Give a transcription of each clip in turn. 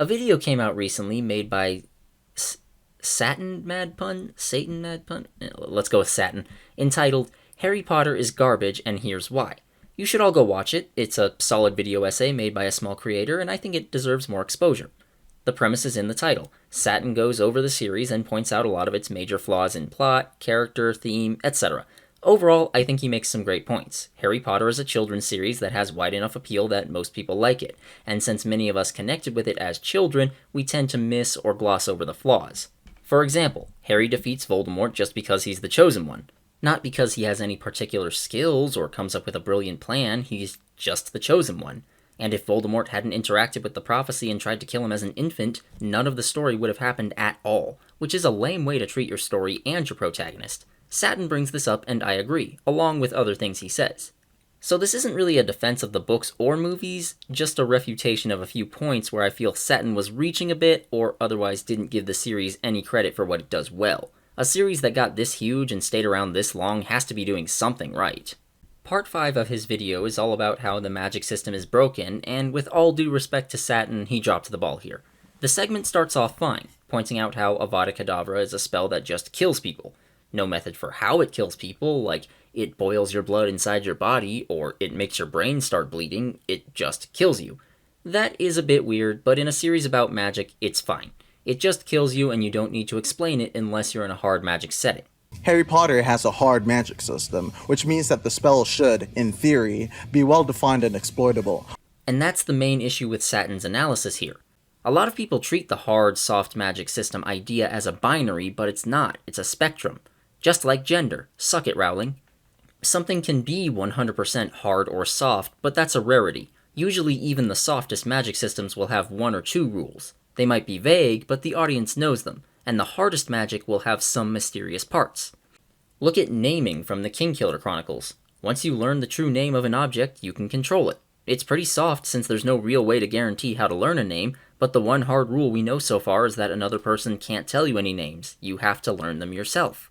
A video came out recently made by Satin Mad Pun? Satan Mad Pun? Let's go with Satin. Entitled, Harry Potter is Garbage and Here's Why. You should all go watch it. It's a solid video essay made by a small creator, and I think it deserves more exposure. The premise is in the title. Satin goes over the series and points out a lot of its major flaws in plot, character, theme, etc. Overall, I think he makes some great points. Harry Potter is a children's series that has wide enough appeal that most people like it, and since many of us connected with it as children, we tend to miss or gloss over the flaws. For example, Harry defeats Voldemort just because he's the chosen one. Not because he has any particular skills or comes up with a brilliant plan, he's just the chosen one. And if Voldemort hadn't interacted with the prophecy and tried to kill him as an infant, none of the story would have happened at all, which is a lame way to treat your story and your protagonist. Satin brings this up, and I agree, along with other things he says. So this isn't really a defense of the books or movies, just a refutation of a few points where I feel Satin was reaching a bit, or otherwise didn't give the series any credit for what it does well. A series that got this huge and stayed around this long has to be doing something right. Part 5 of his video is all about how the magic system is broken, and with all due respect to Satin, he dropped the ball here. The segment starts off fine, pointing out how Avada Kedavra is a spell that just kills people. No method for how it kills people, like it boils your blood inside your body, or it makes your brain start bleeding, it just kills you. That is a bit weird, but in a series about magic, it's fine. It just kills you and you don't need to explain it unless you're in a hard magic setting. Harry Potter has a hard magic system, which means that the spell should, in theory, be well defined and exploitable. And that's the main issue with Satin's analysis here. A lot of people treat the hard, soft magic system idea as a binary, but it's not. It's a spectrum. Just like gender. Suck it, Rowling. Something can be 100% hard or soft, but that's a rarity. Usually even the softest magic systems will have one or two rules. They might be vague, but the audience knows them, and the hardest magic will have some mysterious parts. Look at naming from the Kingkiller Chronicles. Once you learn the true name of an object, you can control it. It's pretty soft since there's no real way to guarantee how to learn a name, but the one hard rule we know so far is that another person can't tell you any names. You have to learn them yourself.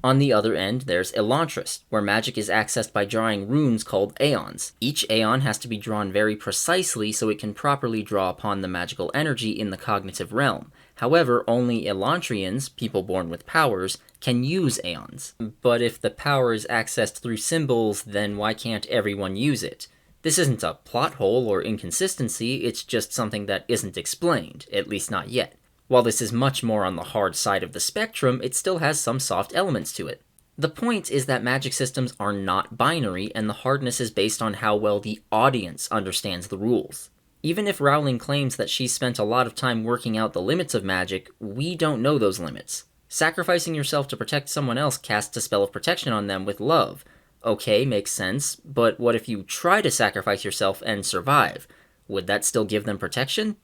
On the other end, there's Elantris, where magic is accessed by drawing runes called aeons. Each aeon has to be drawn very precisely so it can properly draw upon the magical energy in the cognitive realm. However, only Elantrians, people born with powers, can use aeons. But if the power is accessed through symbols, then why can't everyone use it? This isn't a plot hole or inconsistency, it's just something that isn't explained, at least not yet. While this is much more on the hard side of the spectrum, it still has some soft elements to it. The point is that magic systems are not binary, and the hardness is based on how well the audience understands the rules. Even if Rowling claims that she's spent a lot of time working out the limits of magic, we don't know those limits. Sacrificing yourself to protect someone else casts a spell of protection on them with love. Okay, makes sense, but what if you try to sacrifice yourself and survive? Would that still give them protection?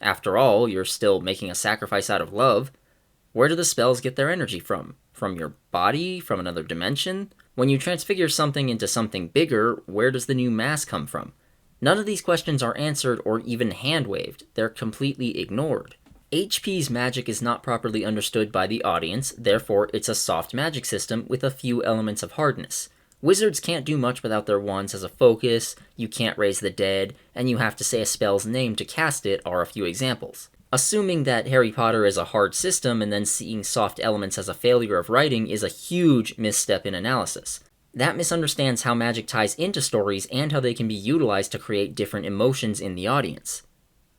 After all, you're still making a sacrifice out of love. Where do the spells get their energy from? From your body? From another dimension? When you transfigure something into something bigger, where does the new mass come from? None of these questions are answered or even hand-waved. They're completely ignored. HP's magic is not properly understood by the audience, therefore it's a soft magic system with a few elements of hardness. Wizards can't do much without their wands as a focus, you can't raise the dead, and you have to say a spell's name to cast it are a few examples. Assuming that Harry Potter is a hard system and then seeing soft elements as a failure of writing is a huge misstep in analysis. That misunderstands how magic ties into stories and how they can be utilized to create different emotions in the audience.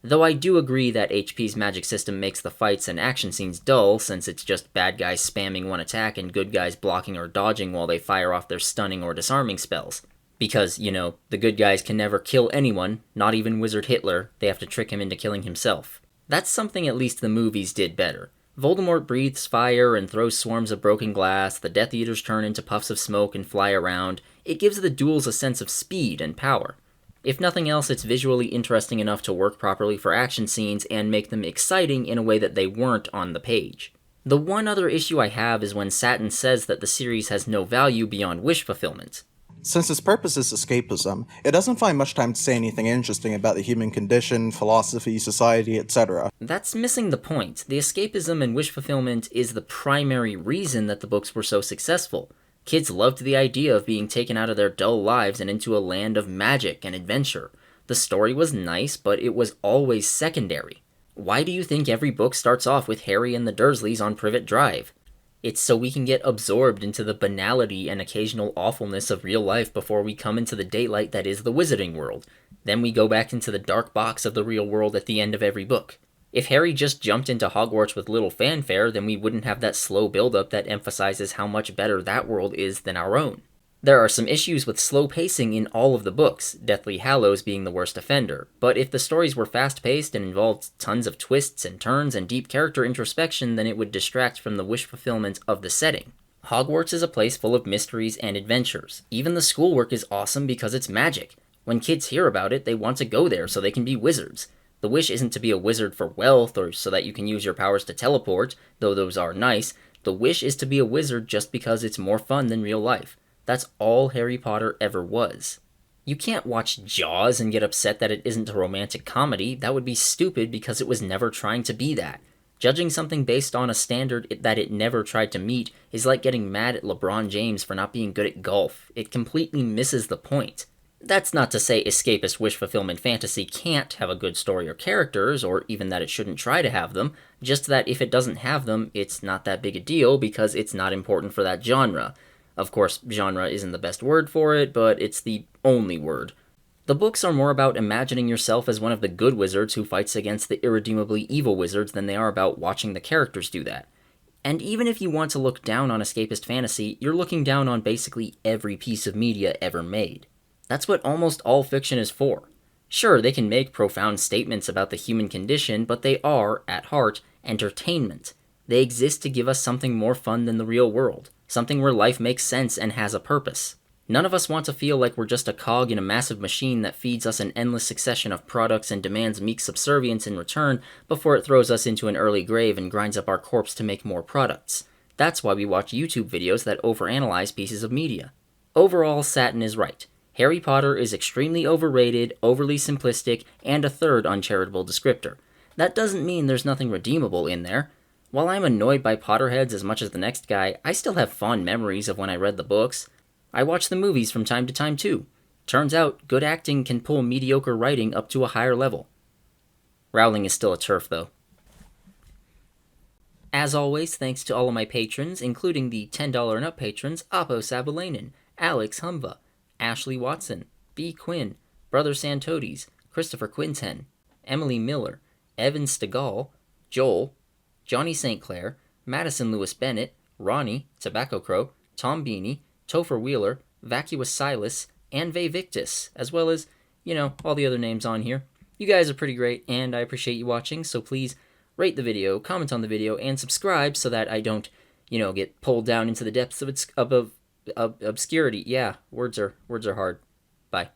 Though I do agree that HP's magic system makes the fights and action scenes dull, since it's just bad guys spamming one attack and good guys blocking or dodging while they fire off their stunning or disarming spells. Because, the good guys can never kill anyone, not even Wizard Hitler, they have to trick him into killing himself. That's something at least the movies did better. Voldemort breathes fire and throws swarms of broken glass, the Death Eaters turn into puffs of smoke and fly around. It gives the duels a sense of speed and power. If nothing else, it's visually interesting enough to work properly for action scenes and make them exciting in a way that they weren't on the page. The one other issue I have is when Satin says that the series has no value beyond wish fulfillment. Since its purpose is escapism, it doesn't find much time to say anything interesting about the human condition, philosophy, society, etc. That's missing the point. The escapism and wish fulfillment is the primary reason that the books were so successful. Kids loved the idea of being taken out of their dull lives and into a land of magic and adventure. The story was nice, but it was always secondary. Why do you think every book starts off with Harry and the Dursleys on Privet Drive? It's so we can get absorbed into the banality and occasional awfulness of real life before we come into the daylight that is the wizarding world. Then we go back into the dark box of the real world at the end of every book. If Harry just jumped into Hogwarts with little fanfare, then we wouldn't have that slow build-up that emphasizes how much better that world is than our own. There are some issues with slow pacing in all of the books, Deathly Hallows being the worst offender, but if the stories were fast-paced and involved tons of twists and turns and deep character introspection, then it would distract from the wish fulfillment of the setting. Hogwarts is a place full of mysteries and adventures. Even the schoolwork is awesome because it's magic. When kids hear about it, they want to go there so they can be wizards. The wish isn't to be a wizard for wealth or so that you can use your powers to teleport, though those are nice. The wish is to be a wizard just because it's more fun than real life. That's all Harry Potter ever was. You can't watch Jaws and get upset that it isn't a romantic comedy. That would be stupid because it was never trying to be that. Judging something based on a standard that it never tried to meet is like getting mad at LeBron James for not being good at golf. It completely misses the point. That's not to say escapist wish fulfillment fantasy can't have a good story or characters, or even that it shouldn't try to have them, just that if it doesn't have them, it's not that big a deal because it's not important for that genre. Of course, genre isn't the best word for it, but it's the only word. The books are more about imagining yourself as one of the good wizards who fights against the irredeemably evil wizards than they are about watching the characters do that. And even if you want to look down on escapist fantasy, you're looking down on basically every piece of media ever made. That's what almost all fiction is for. Sure, they can make profound statements about the human condition, but they are, at heart, entertainment. They exist to give us something more fun than the real world, something where life makes sense and has a purpose. None of us want to feel like we're just a cog in a massive machine that feeds us an endless succession of products and demands meek subservience in return before it throws us into an early grave and grinds up our corpse to make more products. That's why we watch YouTube videos that overanalyze pieces of media. Overall, Satin is right. Harry Potter is extremely overrated, overly simplistic, and a third uncharitable descriptor. That doesn't mean there's nothing redeemable in there. While I'm annoyed by Potterheads as much as the next guy, I still have fond memories of when I read the books. I watch the movies from time to time too. Turns out, good acting can pull mediocre writing up to a higher level. Rowling is still a TERF though. As always, thanks to all of my patrons, including the $10 and up patrons, Apo Sabalainen, Alex Humva, Ashley Watson, B. Quinn, Brother Santodes, Christopher Quinten, Emily Miller, Evan Stegall, Joel, Johnny St. Clair, Madison Lewis Bennett, Ronnie, Tobacco Crow, Tom Beanie, Topher Wheeler, Vacuous Silas, and Ve Victus, as well as, all the other names on here. You guys are pretty great, and I appreciate you watching, so please rate the video, comment on the video, and subscribe so that I don't, get pulled down into the depths of obscurity. Yeah, words are hard. Bye.